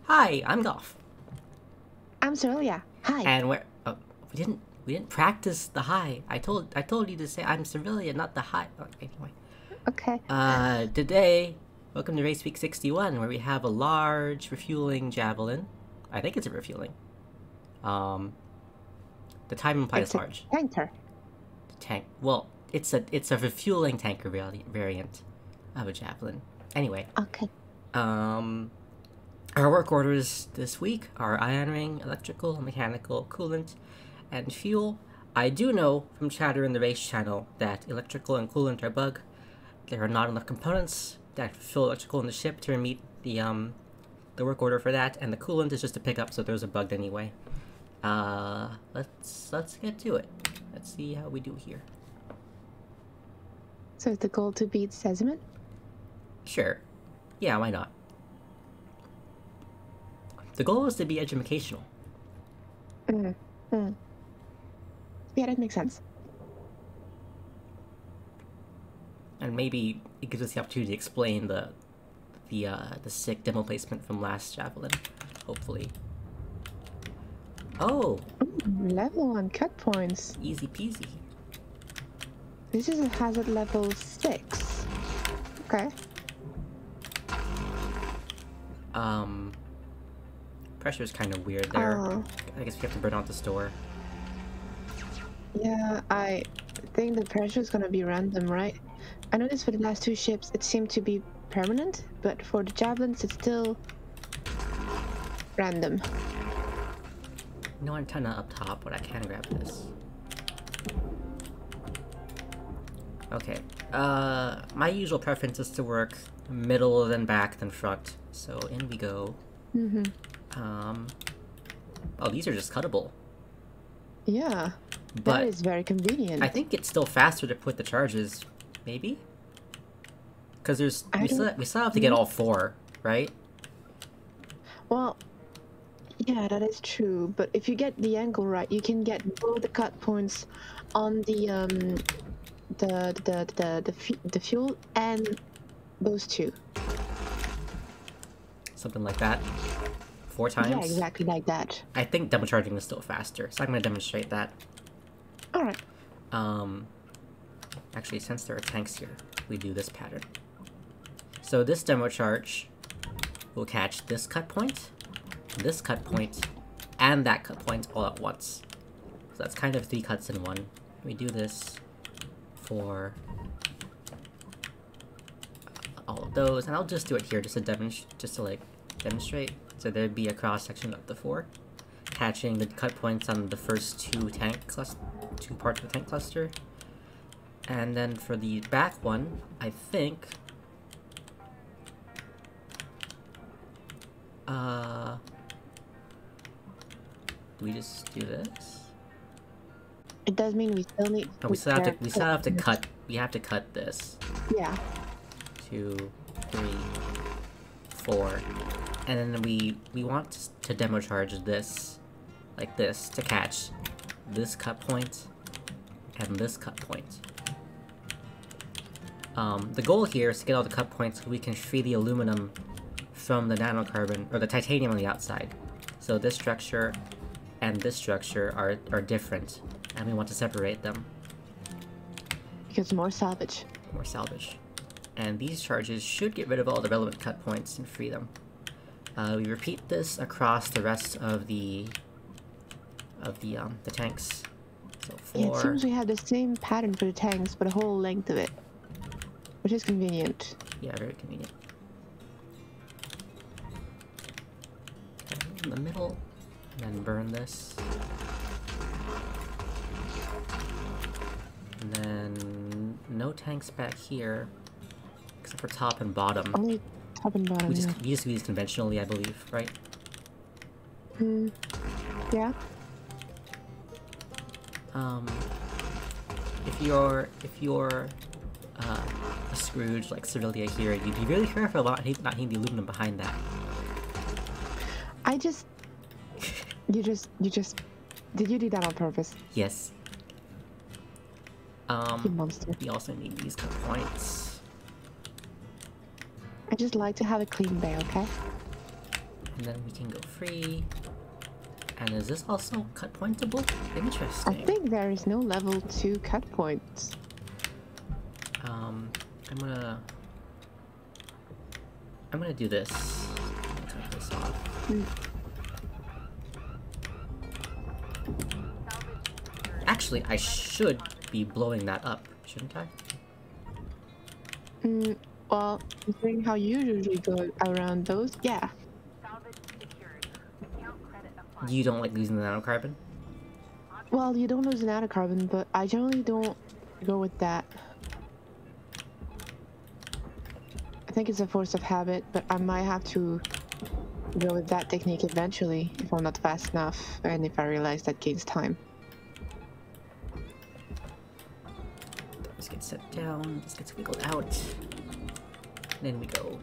Hi, I'm Golf. I'm Serilia. Hi. And we're we didn't practice the hi. I told you to say I'm Serilia, not the hi. Oh, anyway. Okay. Today, welcome to Race Week 61, where we have a large refueling javelin. I think it's a refueling. The time implies It's a large. tanker. Tank. Well, it's a refueling tanker variant of a javelin. Anyway. Okay. Our work orders this week are ion ring, electrical, mechanical, coolant, and fuel. I do know from chatter in the race channel that electrical and coolant are bug. There are not enough components that fill electrical in the ship to meet the work order for that, and the coolant is just a pickup, so there's a bug anyway. Let's get to it. Let's see how we do here. So is the goal to beat Sesame? Sure. Yeah, why not? The goal is to be educational. Yeah, that makes sense. And maybe it gives us the opportunity to explain the sick demo placement from last javelin. Hopefully. Oh! Level 1 cut points. Easy peasy. This is a hazard level 6. Okay. Pressure's kind of weird there. Oh. I guess we have to burn out the store. Yeah, I think the pressure is gonna be random, right? I noticed for the last two ships it seemed to be permanent, but for the javelins it's still random. No antenna up top, but I can grab this. Okay. My usual preference is to work middle, then back, then front. So in we go. Oh, these are just cuttable. Yeah, But that is very convenient. I think it's still faster to put the charges, maybe? Because we still have to get all four, right? Well, yeah, that is true. But if you get the angle right, you can get both the cut points on the fuel and those two. Something like that. 4 times? Yeah, exactly like that. I think double charging is still faster, so I'm going to demonstrate that. Alright. Actually, since there are tanks here, we do this pattern. So this demo charge will catch this cut point, and that cut point all at once. So that's kind of 3 cuts in one. We do this for all of those, and I'll just do it here just to demonstrate. So there'd be a cross section of the 4, catching the cut points on the first 2 parts of the tank cluster, and then for the back one, I think. Do we just do this? It does mean we still need. No, we still have to cut. We have to cut this. Yeah. 2, 3, 4, and then we want to demo charge this, like this, to catch this cut point and this cut point. The goal here is to get all the cut points so we can free the aluminum from the nanocarbon, or the titanium on the outside. So this structure and this structure are different, and we want to separate them. Because more salvage. More salvage. And these charges should get rid of all the relevant cut points and free them. We repeat this across the rest of the tanks. So 4. Yeah, it seems we have the same pattern for the tanks, but the whole length of it, which is convenient. Yeah, very convenient. Okay, in the middle, and then burn this. And then no tanks back here, except for top and bottom. Only top and bottom. We just use these conventionally, I believe, right? Yeah. If you're a Scrooge like Serilia here, you'd be really careful about not hitting the aluminum behind that. You just did you do that on purpose? Yes. You monster. We also need these cut points. I just like to have a clean bay, okay? And then we can go free. And is this also cut pointable? I Interesting. think there is no level 2 cut points. I'm gonna do this. Cut this off. Actually, I should be blowing that up, shouldn't I? Well, considering how you usually go around those, yeah. You don't like losing the nanocarbon? Well, you don't lose an nanocarbon, but I generally don't go with that. I think it's a force of habit, but I might have to go with that technique eventually if I'm not fast enough and if I realize that gains time. This gets set down, this gets wiggled out. And then we go.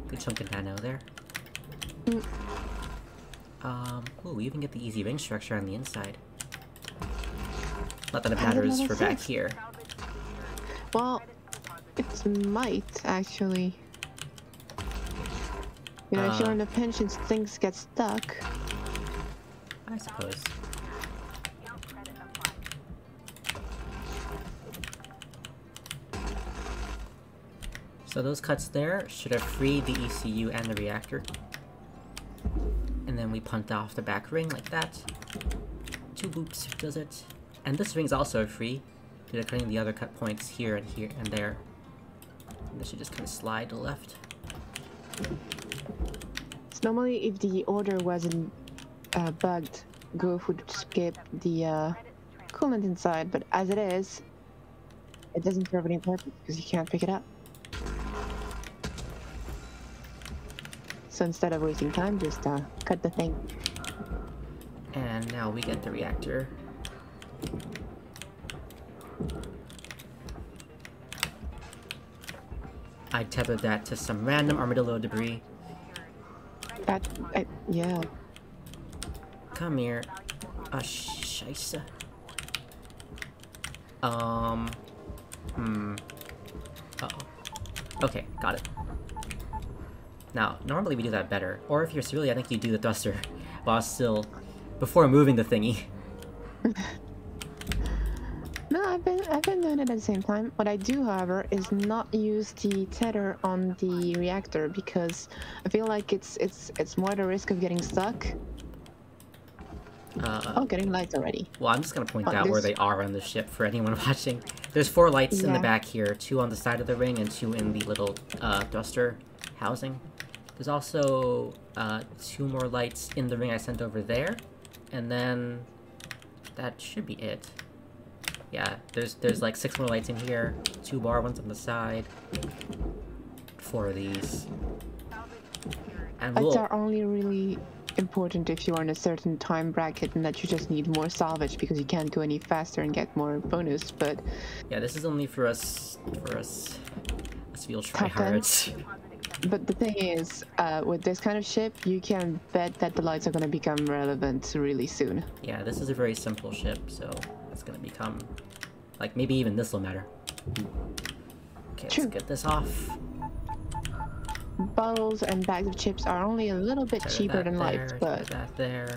Good chunk of nano there. Ooh, we even get the easy ring structure on the inside. Not that it matters for back here. Well, it might actually. You know, if you're in a pinch and things get stuck. I suppose. So those cuts there should have freed the ECU and the reactor. And then we punt off the back ring like that. 2 whoops does it. And this ring's also free due to cutting the other cut points here and there. And this should just kind of slide to the left. So normally if the order wasn't bugged, Goof would skip the coolant inside, but as it is, it doesn't serve any purpose because you can't pick it up. So instead of wasting time, just cut the thing. And now we get the reactor. I tethered that to some random armadillo debris. Yeah. Come here. Ah, scheisse. Uh-oh. Okay, got it. Now, normally we do that better. Or if you're Serilia, I think you do the thruster while still... before moving the thingy. No, I've been doing it at the same time. What I do, however, is not use the tether on the reactor because I feel like it's more the risk of getting stuck. Oh, getting lights already. Well, I'm just gonna point out where they are on the ship for anyone watching. There's 4 lights in the back here, 2 on the side of the ring and 2 in the little thruster housing. There's also 2 more lights in the ring I sent over there, and then that should be it. Yeah, there's like 6 more lights in here, 2 bar ones on the side, 4 of these. And lights are only really important if you are in a certain time bracket and that you just need more salvage because you can't go any faster and get more bonus, but... Yeah, this is only for us field tryhards. But the thing is, with this kind of ship, you can bet that the lights are going to become relevant really soon. Yeah, this is a very simple ship, so it's going to become... like, maybe even this will matter. Okay, let's get this off. Bottles and bags of chips are only a little bit cheaper than lights, but... that there.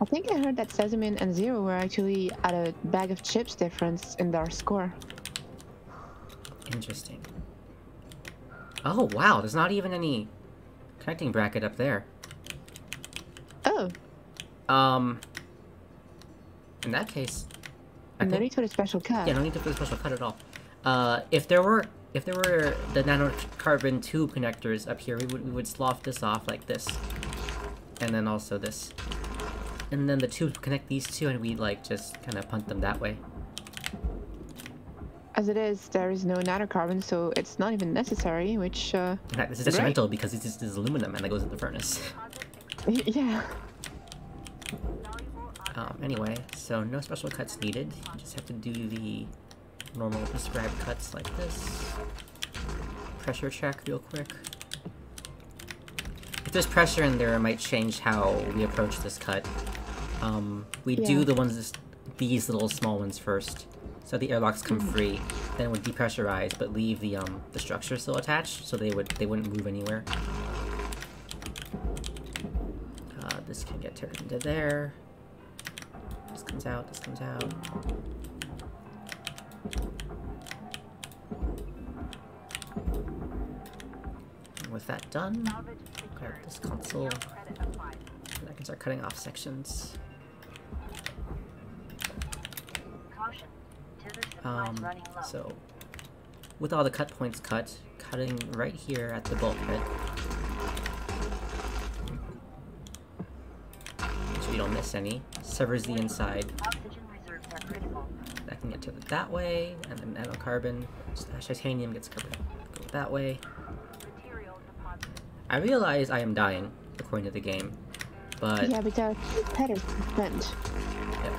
I think I heard that Sesamin and Zero were actually at a bag of chips difference in their score. Interesting. Oh, wow, there's not even any connecting bracket up there. Oh. In that case... no need for the special cut. Yeah, no need for the special cut at all. If there were the nanocarbon tube connectors up here, we would slough this off like this. And then also this. And then the tubes connect these two and we like just kind of punt them that way. As it is, there is no nanocarbon, so it's not even necessary, which, in fact, this is detrimental because this is aluminum and that goes in the furnace. Yeah. Anyway, so no special cuts needed. You just have to do the normal prescribed cuts like this. Pressure check real quick. If there's pressure in there, it might change how we approach this cut. We do the ones, these little small ones first. So the airlocks come free, then would depressurize, but leave the structure still attached, so they wouldn't move anywhere. This can get turned into there. This comes out, this comes out. And with that done, grab this console, and I can start cutting off sections. So with all the cut points cut, cutting right here at the bulkhead, so you don't miss any, severs the inside. That can get turned that way, and then nanocarbon, titanium gets covered. Go that way. I realize I am dying, according to the game, but... Yeah, because the head is bent. Yep.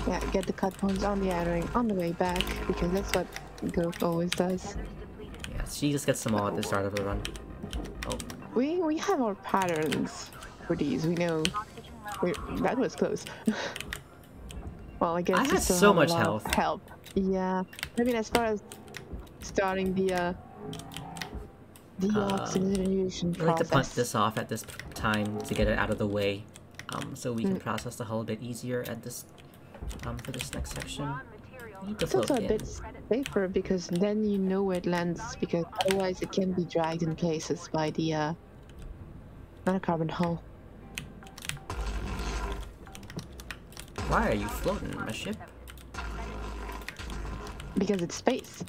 Yeah, get the cut points on the iron on the way back, because that's what Growth always does. Yeah, she just gets them all at the start of the run. Oh. We have our patterns for these. We know that was close. Well, I guess I you had still so have a much lot of health. help. Yeah, I mean, as far as starting the oxygenation I like to punt process. this off at this time to get it out of the way, so we can process the hull a bit easier at this, for this next section. You need to It's also float a in. bit safer because then you know where it lands, because otherwise it can be dragged in places by the nanocarbon hull. Why are you floating, my ship? Because it's space.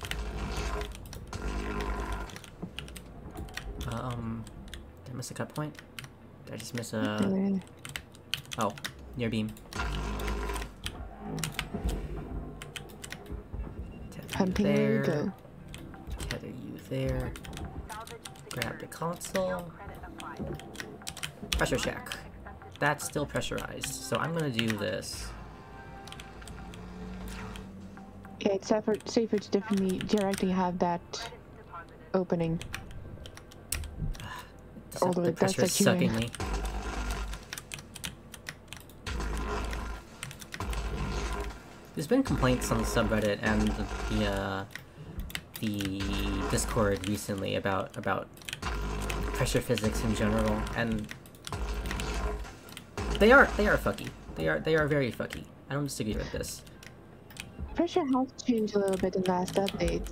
Did I miss a cut point? Did I just miss a... Oh, near beam. Hunting where you go. Tether you there. Grab the console. Pressure check. That's still pressurized, so I'm gonna do this. Yeah, it's safer to definitely directly have that opening. Although The it does pressure is suck you sucking in. me. There's been complaints on the subreddit and the Discord recently about pressure physics in general, and they are fucky. They are very fucky. I don't disagree with this. Pressure has changed a little bit in last update.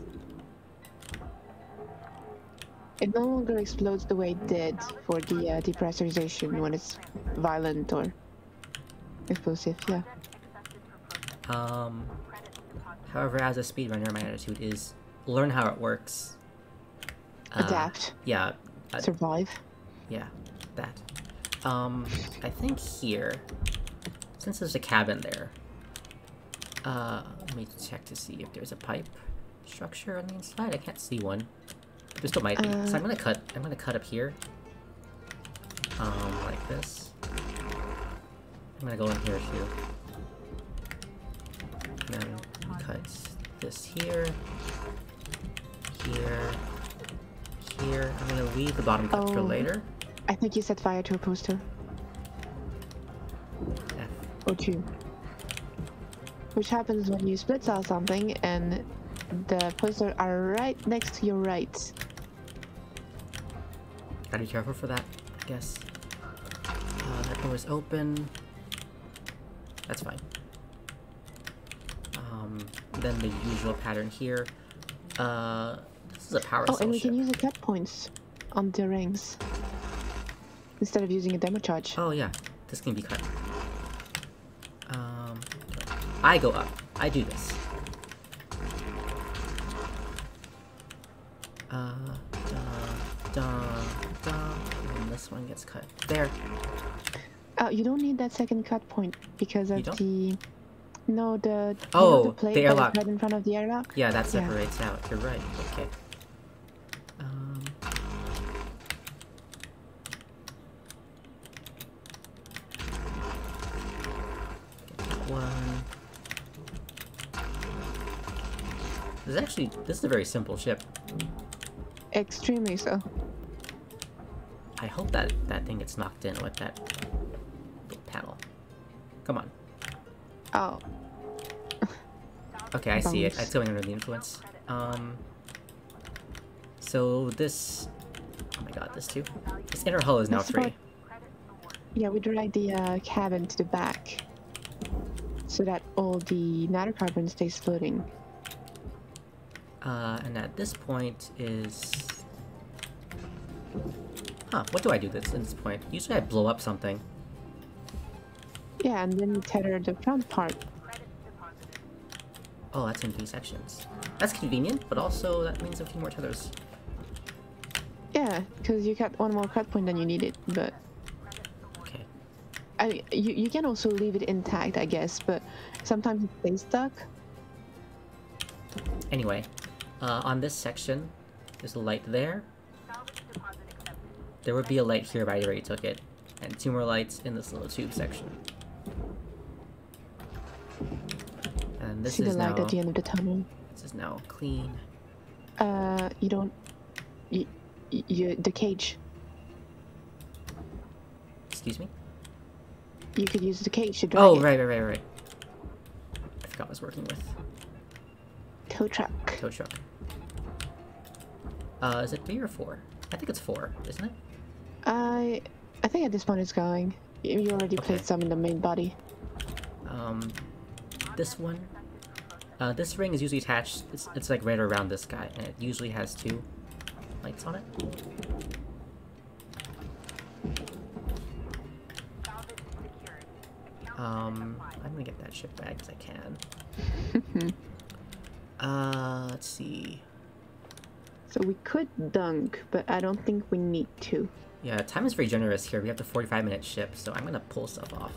It no longer explodes the way it did for the depressurization when it's violent or explosive, yeah. However, as a speedrunner, my attitude is learn how it works. Adapt. Yeah. Survive. Yeah, that. I think here, since there's a cabin there, let me check to see if there's a pipe structure on the inside. I can't see one. There still might be. So I'm gonna cut up here. Like this. I'm gonna go in here too. And then cut this here. Here. I'm gonna leave the bottom cut for later. I think you set fire to a poster. F. Or two. Which happens when you split saw something and the posters are right next to your right. Gotta be careful for that, I guess. That door is open. That's fine. Then the usual pattern here. This is a power cell and we ship. can use the cut points on the rings instead of using a demo charge. Oh yeah, this can be cut. I go up. I do this. And this one gets cut. There. You don't need that second cut point because of the... No, the... Oh, the plate the airlock. right in front of the airlock? Yeah, that separates out. You're right. Okay. Get that one. This is a very simple ship. Extremely so. I hope that thing gets knocked in with that little panel. Come on. Oh. Okay, I see it. Bones. It's going under the influence. So this... Oh my god, this too. This inner hull is now free. Yeah, we drag the cabin to the back so that all the nanocarbon stays floating. And at this point is... Huh, what do I do at this point? Usually I blow up something. Yeah, and then you tether the front part. Oh, that's in 3 sections. That's convenient, but also that means a few more tethers. Yeah, because you got one more cut point than you needed, but... Okay. I mean, you can also leave it intact, I guess, but sometimes it stays stuck. Anyway, on this section, there's a light there. There would be a light here, but I already took it. And 2 more lights in this little tube section. And this See is the light now... at the end of the tunnel. This is now clean. You don't... the cage. Excuse me? You could use the cage to drag Oh, it. right. I forgot what I was working with. Tow truck. Tow truck. Is it 3 or 4? I think it's 4, isn't it? I think at this point it's going. You already Okay. placed some in the main body. This one. This ring is usually attached. It's like right around this guy, and it usually has 2 lights on it. I'm gonna get that ship back as I can. Let's see. So we could dunk, but I don't think we need to. Yeah, time is very generous here. We have the 45-minute ship, so I'm gonna pull stuff off.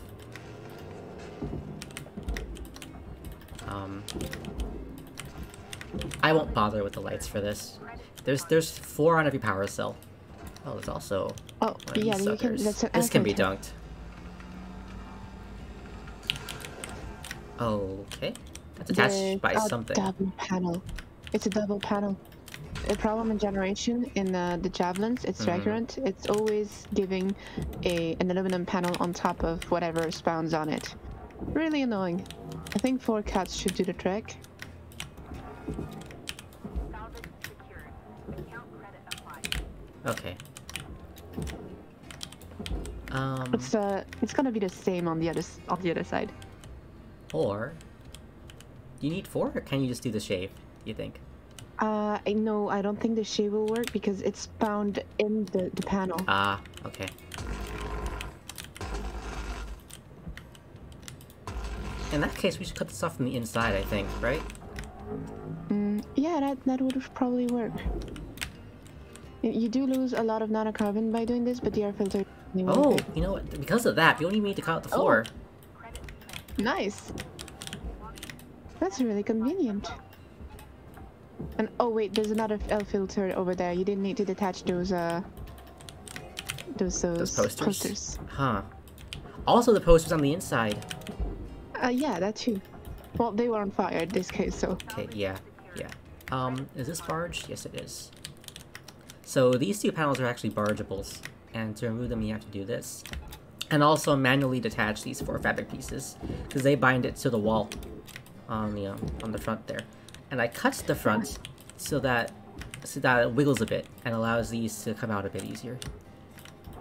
I won't bother with the lights for this. There's 4 on every power cell. Oh, there's also Oh, one of yeah, these you can. suckers. That's an This can be anchor. dunked. Okay. That's attached by something. Double panel. It's a double panel. The problem in generation in the javelins, it's recurrent. It's always giving an aluminum panel on top of whatever spawns on it. Really annoying. I think 4 cuts should do the trick. Okay. It's gonna be the same on the other side. Or do you need 4, or can you just do the shave? You think? No, I don't think the shave will work because it's found in the panel. Ah, okay. In that case, we should cut this off from the inside, I think, right? Yeah, that would probably work. You do lose a lot of nanocarbon by doing this, but the air filter... Oh, you know what? Because of that, we only need to cut out the floor. Nice. That's really convenient. And oh wait, there's another L filter over there. You didn't need to detach those posters. Huh. Also, the posters on the inside. Yeah, that too. Well, they were on fire in this case, so. Okay, yeah. Is this barge? Yes, it is. So these 2 panels are actually bargeables, and to remove them, you have to do this. And also manually detach these 4 fabric pieces, because they bind it to the wall on the front there. And I cut the front so that it wiggles a bit and allows these to come out a bit easier.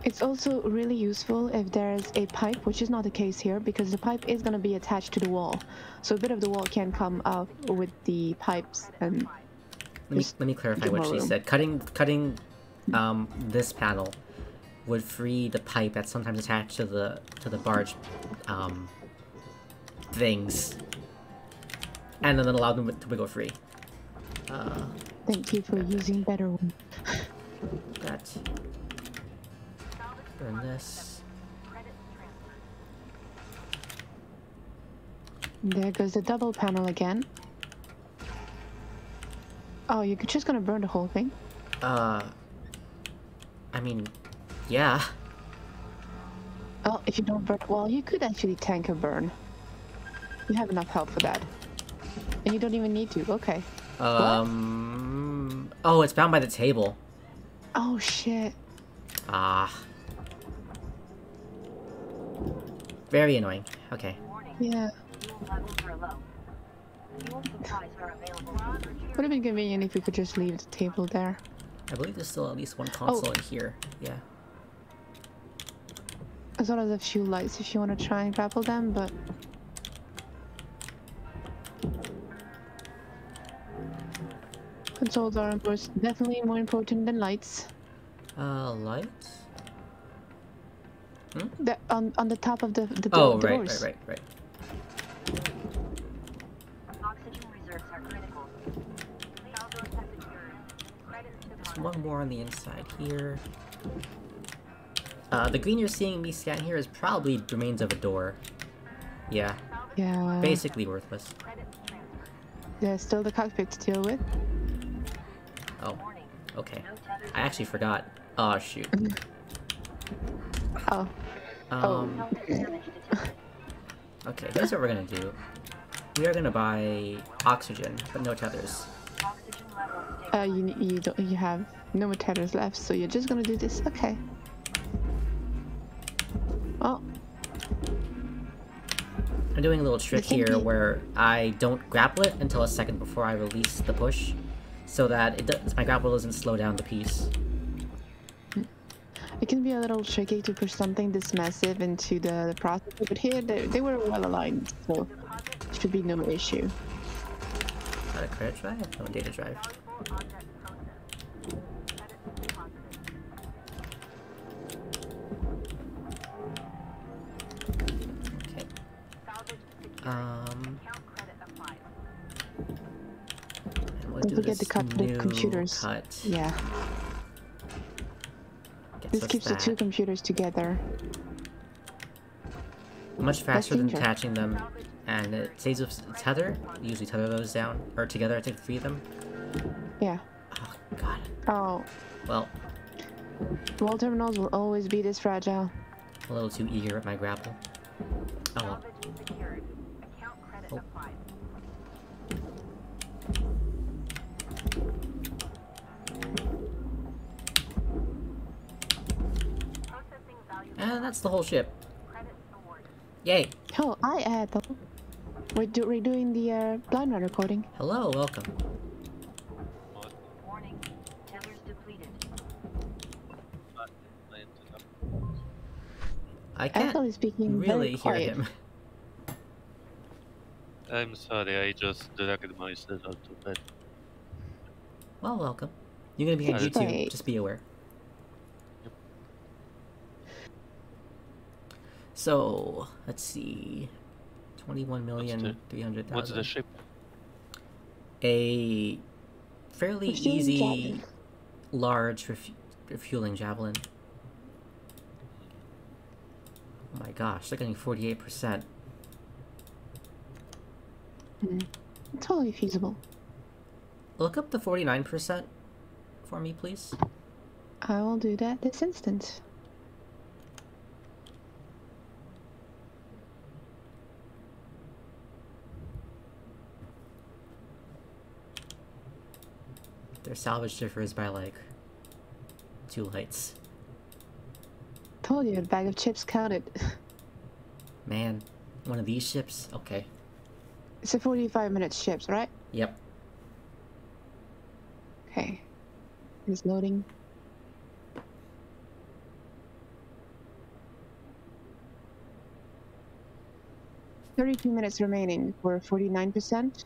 It's also really useful if there's a pipe, which is not the case here, because the pipe is going to be attached to the wall. So a bit of the wall can come out with the pipes and... Let me clarify what she said. Cutting this panel would free the pipe that's sometimes attached to the barge things, and then allow them to wiggle free. Thank you for using better one. That. Burn this. There goes the double panel again. Oh, you're just gonna burn the whole thing? I mean, yeah. Oh, if you don't burn... Well, you could actually tank a burn. You have enough help for that. And you don't even need to. Okay. Oh, it's bound by the table. Oh shit. Ah. Very annoying. Okay. Yeah. Would have been convenient if we could just leave the table there. I believe there's still at least one console in here. Yeah. As well as a few lights if you want to try and grapple them, but... Consoles are, of course, definitely more important than lights. Lights? Hmm? On the top of the Oh, the right, doors. right. Oxygen reserves are critical. Salvos have secured. Credits to There's one more on the inside here. The green you're seeing me scan here is probably remains of a door. Yeah. Yeah. Basically worthless. There's still the cockpit to deal with. Oh. Okay. I actually forgot. Oh, shoot. Oh. Okay, here's what we're gonna do. We are gonna buy oxygen, but no tethers. You have no more tethers left, so you're just gonna do this. Okay. Oh. I'm doing a little trick here where I don't grapple it until a second before I release the push, so that my grapple doesn't slow down the piece. It can be a little tricky to push something this massive into the processor, but here they were well aligned, so it should be no issue. Is that a credit drive? No, a data drive. Okay. And we'll Don't do forget this the computers. cut. Yeah. This keeps the two computers together. Much faster than attaching them, and it saves us tether. You usually tether those down, or together to free them. Yeah. Oh, God. Oh. Well. Wall terminals will always be this fragile. A little too eager at my grapple. Oh well. Oh. And that's the whole ship. Yay! Oh, hi Ethel. We're doing the blind run recording. Hello, welcome. Warning, tethers depleted. I can't Ethel is speaking really very hear quiet. him. I'm sorry, I just dragged myself out to bed. Well, welcome. You're gonna be on YouTube, Right. just be aware. So, let's see. 21,300,000. What's the ship? A fairly Refueling easy, javelin. large refueling javelin. Oh my gosh, they're getting 48%. Totally feasible. Look up the 49% for me, please. I will do that this instant. Their salvage differs by like 2 lights. Told you, a bag of chips counted. Man, one of these ships? Okay. It's a 45-minute ships, right? Yep. Okay. It's loading. "32 minutes remaining for 49%.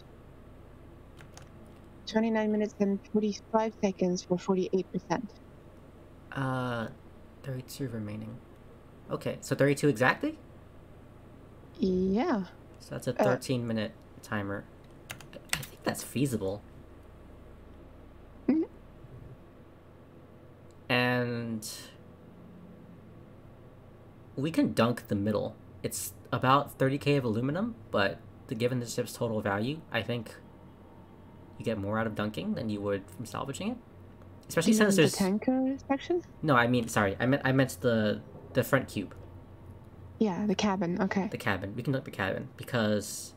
29 minutes and 45 seconds for 48%. 32 remaining. Okay, so 32 exactly? Yeah. So that's a 13-minute timer. I think that's feasible. Mhm. And we can dunk the middle. It's about 30k of aluminum, but given the ship's total value, I think you get more out of dunking than you would from salvaging it. Especially since the there's tanker section? no, I mean, sorry, I meant the front cube, Yeah, the cabin. Okay. the cabin. We can dunk the cabin because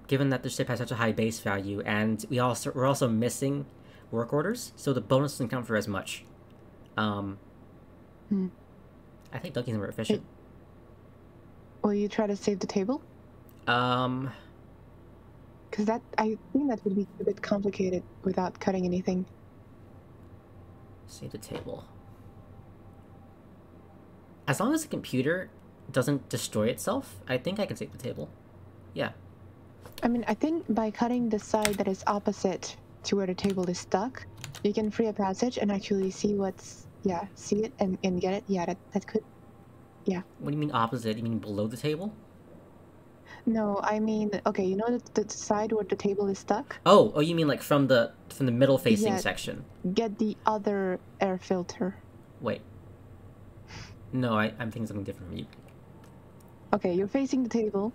given that the ship has such a high base value, and we're also missing work orders, so the bonus doesn't count for as much. I think ducking's more efficient. Will you try to save the table? Because I think that would be a bit complicated without cutting anything. Save the table. As long as the computer doesn't destroy itself, I think I can save the table. Yeah. I mean, I think by cutting the side that is opposite to where the table is stuck, you can free a passage and actually see what's... Yeah, see it and get it. Yeah, that could... Yeah. What do you mean opposite? You mean below the table? No, I mean, okay, you know the side where the table is stuck? Oh, you mean like from the middle facing section? Get the other air filter. Wait. No, I'm thinking something different from you. Okay, you're facing the table.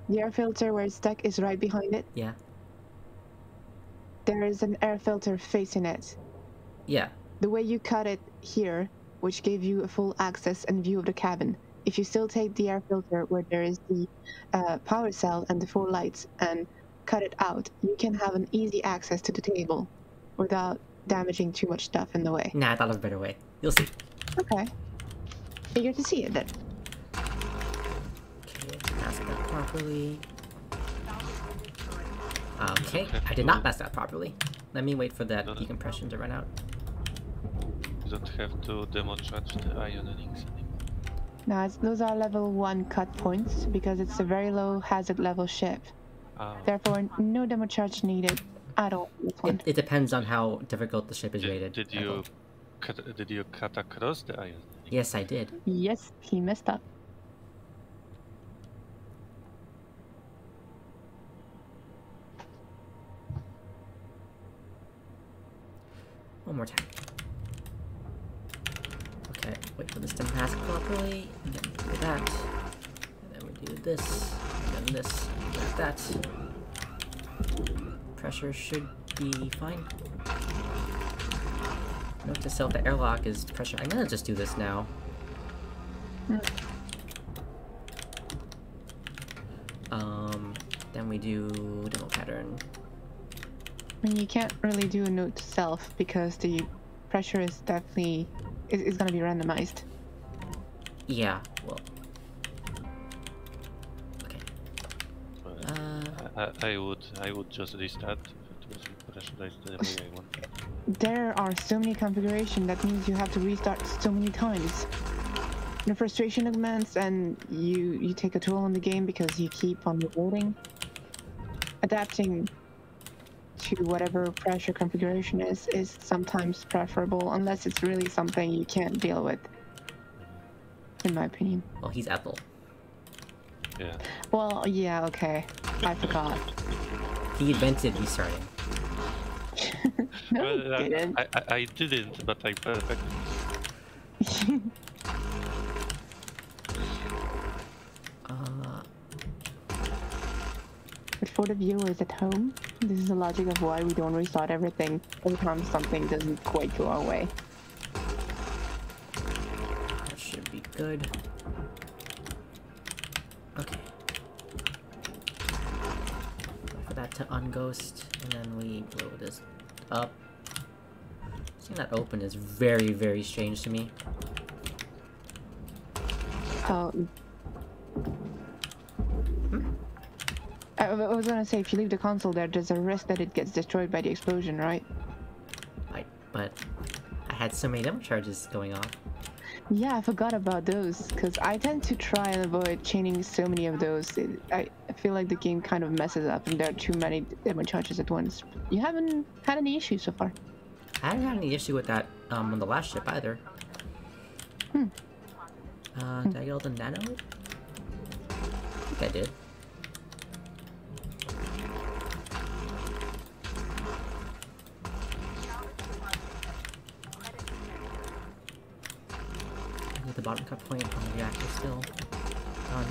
The air filter where it's stuck is right behind it. Yeah. There is an air filter facing it. Yeah. The way you cut it here, which gave you a full access and view of the cabin, if you still take the air filter where there is the power cell and the 4 lights and cut it out, you can have an easy access to the table without damaging too much stuff in the way. Nah, I thought of a better way. You'll see. Okay. Eager to see it then. Okay, mask that properly. Okay, I did not mask that properly. Let me wait for that decompression to run out. You don't have to demo charge the ironings anymore. No, those are level 1 cut points because it's a very low hazard level ship. Oh. Therefore, no demo charge needed at all. It depends on how difficult the ship is rated. Did you cut across the iron? Yes, I did. Yes, he messed up. One more time. Okay, wait for this to mask properly, and then do that. And then we do this, and then this, like that. Pressure should be fine. Note to self, the airlock is pressure. I'm gonna just do this now. Then we do demo pattern. I mean, you can't really do a note to self because the pressure is definitely is going to be randomized. Yeah, well. Okay. I would just restart if it was pressurized the way I want. There are so many configurations that means you have to restart so many times. The frustration augments and you take a toll on the game because you keep on reloading. Adapting to whatever pressure configuration is sometimes preferable unless it's really something you can't deal with, in my opinion. Well, he's Ethel. Yeah. Well, yeah, okay. I forgot. He invented restarting. No, Well, he didn't. I didn't, but I perfected. But for the viewers at home, this is the logic of why we don't restart everything every time something doesn't quite go our way. That should be good. Okay. Wait for that to unghost, and then we blow this up. Seeing that open is very, very strange to me. I was gonna say, if you leave the console there, there's a risk that it gets destroyed by the explosion, right? Right, but I had so many demo charges going off. Yeah, I forgot about those, because I tend to try and avoid chaining so many of those. I feel like the game kind of messes up and there are too many demo charges at once. You haven't had any issues so far? I haven't had any issue with that on the last ship either. Did I get all the nano? I think I did. The bottom cut point on the reactor still done.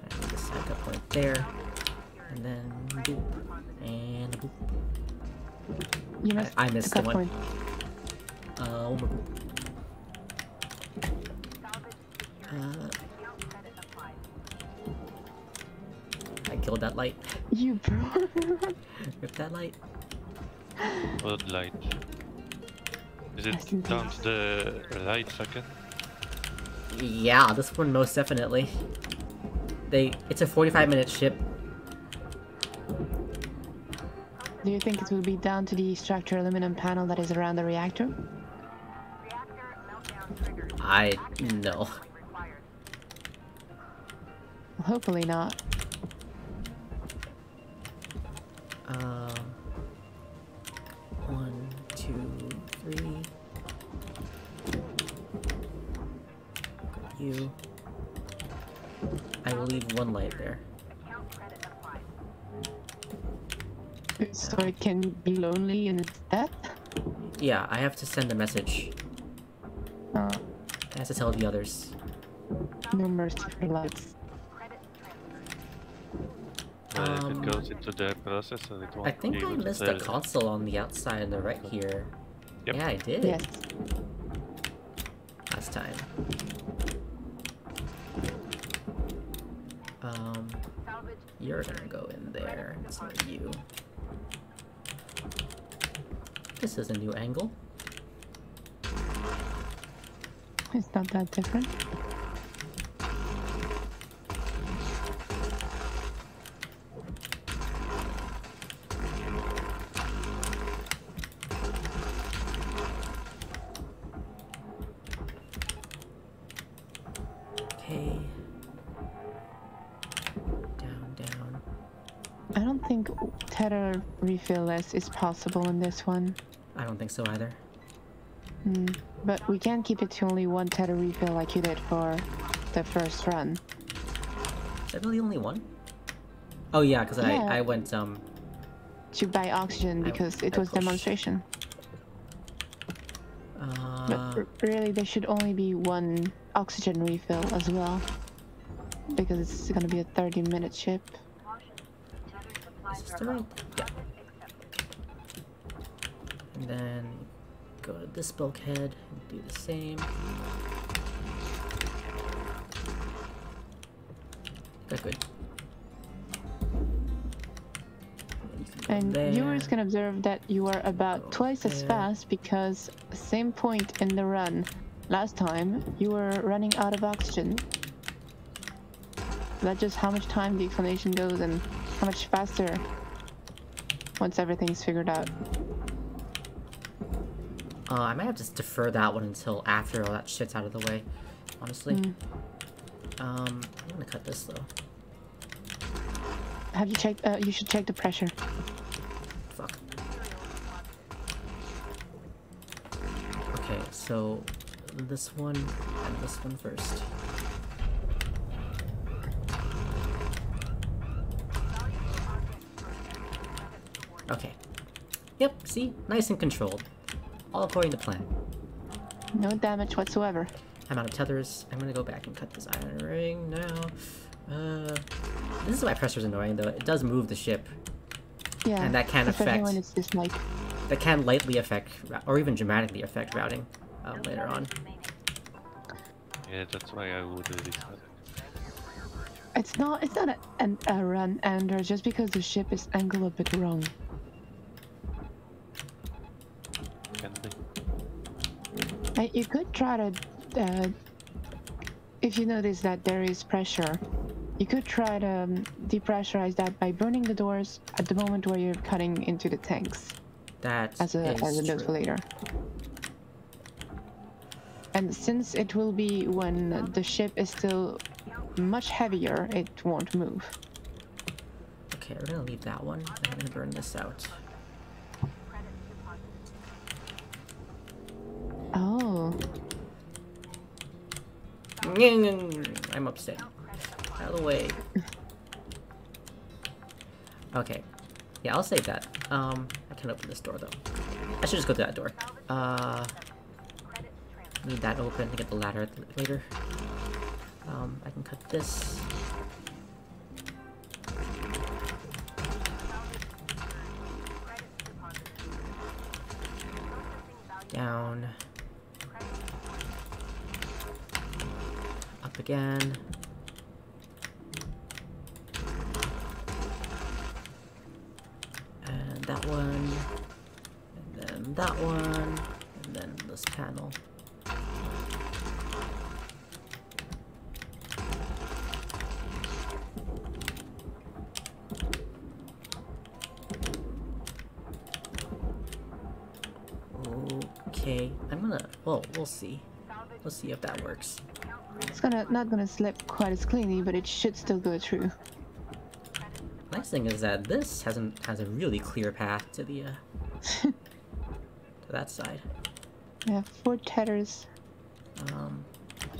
And the side cut point there. And then boop. And boop. You missed I missed the one. point. One more boop. I killed that light. You bro. Rip that light. What light? Is it Rest in down peace. to the right second? Yeah, this one most definitely. It's a 45-minute ship. Do you think it will be down to the structured aluminum panel that is around the reactor? Reactor meltdown triggered. I no. Required. Hopefully not. One, two, three. You. I will leave one light there. Account credit applied. So it can be lonely in its death? Yeah, I have to send a message. Oh, I have to tell the others. no mercy for lights. Credit transferred. If it goes into the processor, it won't I think be I able to missed tell a it. console on the outside on the right here. Yep. Yeah, I did. Yes. Last time. Salvage. You're gonna go in there. It's not you. This is a new angle. It's not that different. Okay. Down, down. I don't think tether refill-less is possible in this one. I don't think so either. But we can keep it to only one tether refill like you did for the first run. Is that really only one? Oh yeah, because Yeah. I went To buy oxygen because it I was pushed. demonstration. But really, there should only be one oxygen refill as well. Because it's gonna be a 30-minute ship. Caution. Tether is supplies this are the low. right? Yeah. Accepted. And then go to this bulkhead and do the same. That's good. You can go And there. viewers can observe that you are about Go twice as there. fast because same point in the run. Last time, you were running out of oxygen. That's just how much time the explanation goes and how much faster once everything's figured out. I might have to defer that one until after all that shit's out of the way, honestly. I'm gonna cut this though. Have you checked? You should check the pressure. Fuck. Okay, so this one and this one first. Okay. Yep, see? Nice and controlled. All according to plan. No damage whatsoever. I'm out of tethers. I'm gonna go back and cut this iron ring now. This is why pressure's annoying though. It does move the ship. Yeah. And that can especially affect- when it's this like. That can lightly affect, or even dramatically affect routing later on. Yeah, that's why I would restart. It's not a run ender just because the ship is angled a bit wrong. Can be. You could try to, if you notice that there is pressure, you could try to depressurize that by burning the doors at the moment where you're cutting into the tanks That as a is true. deflator. And since it will be when the ship is still much heavier, it won't move. Okay, we're gonna leave that one. I'm gonna burn this out. Oh, I'm upset. Out of the way. Okay. Yeah, I'll save that. I can open this door though. I should just go through that door. Need that open to get the ladder later. I can cut this. Down. Up again. then that one, and then this panel. Okay, I'm gonna, well, we'll see. We'll see if that works. It's not gonna slip quite as cleanly, but it should still go through. Nice thing is that this has a really clear path to the to that side. Yeah, 4 tethers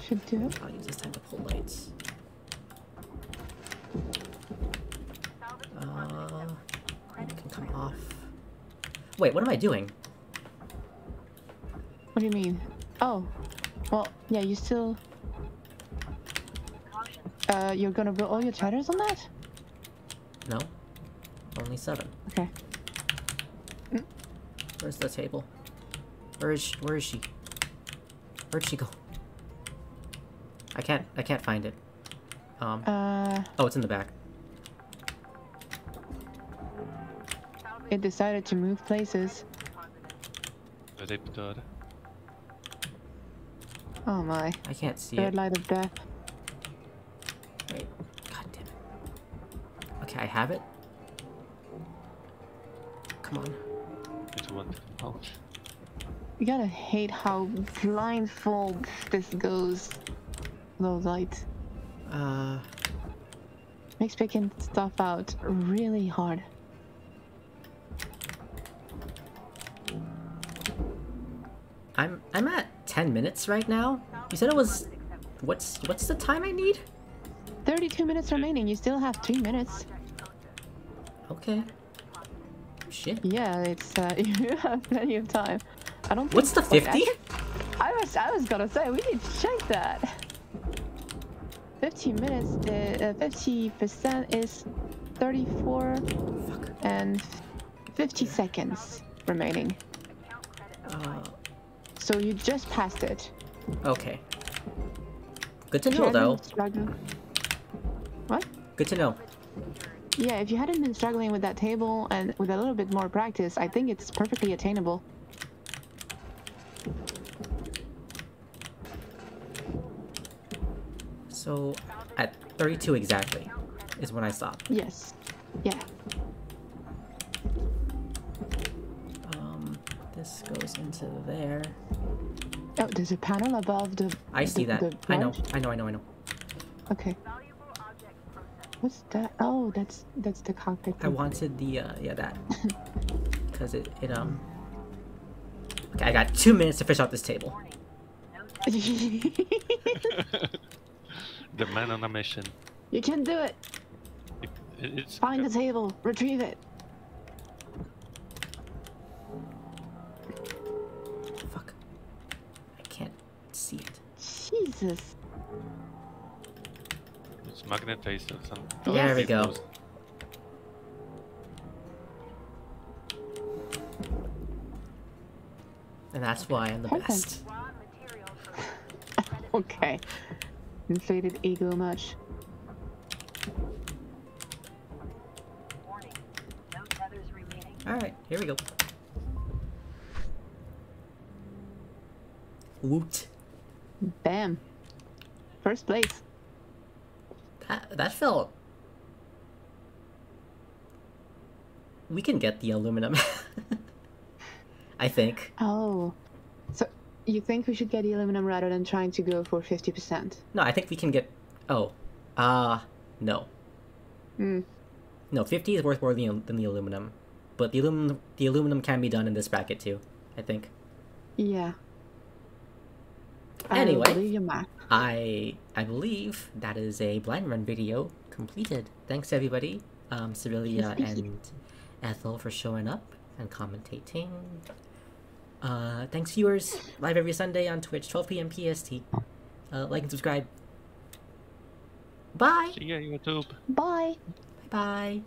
should do it. I'll use this time to pull lights. It can come off. Wait, what am I doing? What do you mean? Oh, well, yeah, you still... you're gonna put all your tethers on that? No, only 7. Okay. Where's the table? Where is she? Where'd she go? I can't find it. Oh, it's in the back. It decided to move places. Riptör. Oh my. I can't see Third it. light of death. Wait, god damn it. Okay, I have it. Come on. It won't come out. You gotta hate how blindfold this goes. Those lights. Makes picking stuff out really hard. I'm at 10 minutes right now. You said it was... What's the time I need? 32 minutes remaining. You still have 3 minutes. Okay. Shit. Yeah, it's you have plenty of time. I don't. What's the think, 50? I was gonna say we need to check that. 15 minutes. 50% is 34, Fuck. and 50 seconds remaining. So you just passed it. Okay. Good to If you know, hadn't though. been struggling- What? Good to know. Yeah, if you hadn't been struggling with that table and with a little bit more practice, I think it's perfectly attainable. So, at 32 exactly is when I stopped. Yes. Yeah. This goes into there. Oh, there's a panel above the. I see that. the I know. branch? Okay. What's that? Oh, that's the cockpit. I wanted the yeah, that. Because it okay, I got 2 minutes to fish out this table. The man on a mission. You can do it. It's Find the table. Retrieve it. Fuck. I can't see it. Jesus. It's magnetized or something. Yes. There we go. And that's why I'm the Perfect. best. Okay. Inflated ego much. Warning. No tethers remaining. Alright, here we go. Woot. Bam. First place. That felt... We can get the aluminum. I think. Oh. So you think we should get the aluminum rather than trying to go for 50%? No, I think we can get... Oh. No. Hmm. No, 50 is worth more than the aluminum. But the aluminum can be done in this bracket too, I think. Yeah. Anyway. I believe your math. I believe that is a blind run video completed. Thanks everybody, Serilia and Ethel for showing up and commentating. Thanks viewers, live every Sunday on Twitch, 12 p.m. PST. Like and subscribe. Bye! See ya, YouTube. Bye. Bye-bye.